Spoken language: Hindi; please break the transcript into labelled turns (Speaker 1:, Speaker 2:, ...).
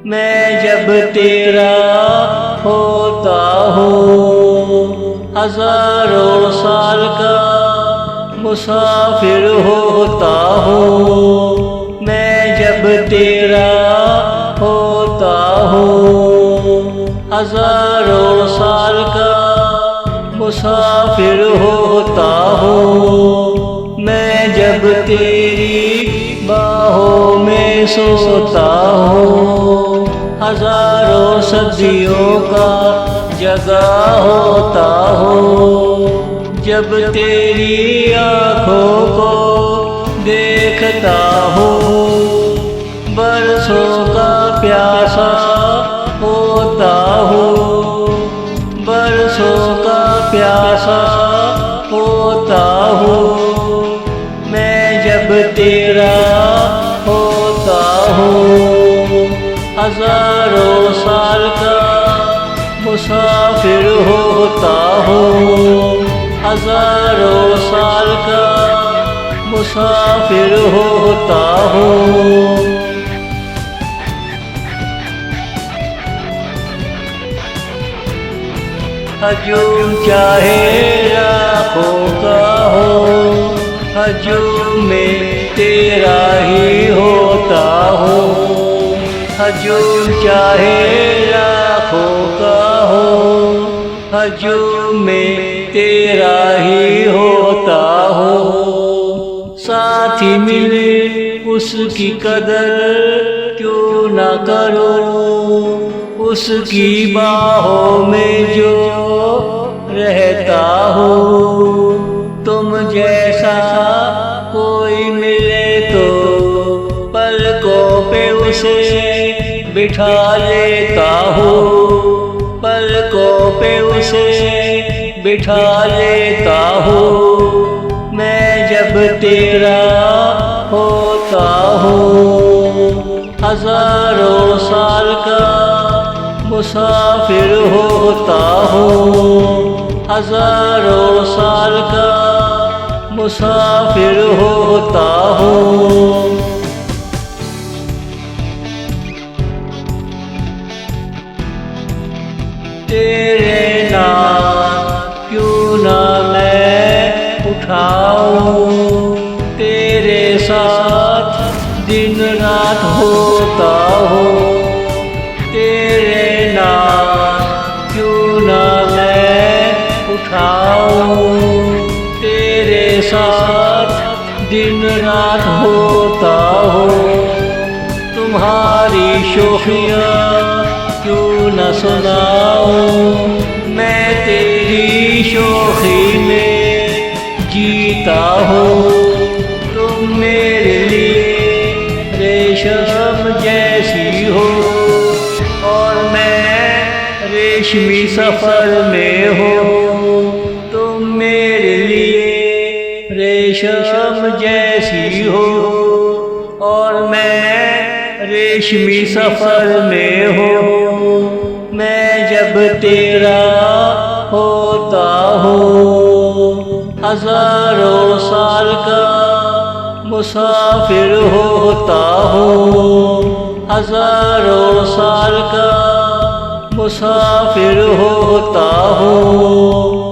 Speaker 1: मैं जब तेरा होता हूँ। हजारों साल का मुसाफिर होता हूँ। मैं जब तेरा होता हूँ। हजारों साल का मुसाफिर होता हूँ। मैं जब तेरी बाहों में सोता हूँ। हजारों सदियों का जगा होता हूँ। जब तेरी आँखों को देखता हूँ। बरसों का प्यासा होता हूँ। बरसों का प्यासा होता हूँ। मैं जब तेरा होता हूँ। हजारों साल का मुसाफिर होता हूँ। हजारों साल का मुसाफिर होता हूँ। हजूम चाहे लाखों का हो। हजूम में तेरा ही होता हो। हजूम चाहे लाखों का हो। हजूम में तेरा ही होता हो। साथी मिले उसकी कदर क्यों ना करो। उसकी बाहों में जो रहता हो। तुम जैसा कोई मिले तो पलकों पे उसे बिठा लेता हो। पलकों पे उसे बिठा लेता हो। मैं जब तेरा होता हूँ। हजारों साल का मुसाफिर होता हूँ। हजारों साल का मुसाफिर होता हूँ। तेरे नाम क्यों ना मैं उठाऊं। तेरे साथ दिन रात होता हूँ। तेरे नाम क्यों ना मैं उठाऊं। तेरे साथ दिन रात होता हूँ। तुम्हारी शोखियाँ क्यों न सुनाऊं। मैं तेरी शोखी में जीता हूँ। तुम मेरे लिए रेशम जैसी हो और मैं रेशमी सफर में हूँ। तुम मेरे लिए रेशम जैसी हो और मैं रेशमी सफर में हूँ। मैं जब तेरा होता हूँ। हजारों साल का मुसाफिर होता हूँ। हजारों साल का मुसाफिर होता हूँ।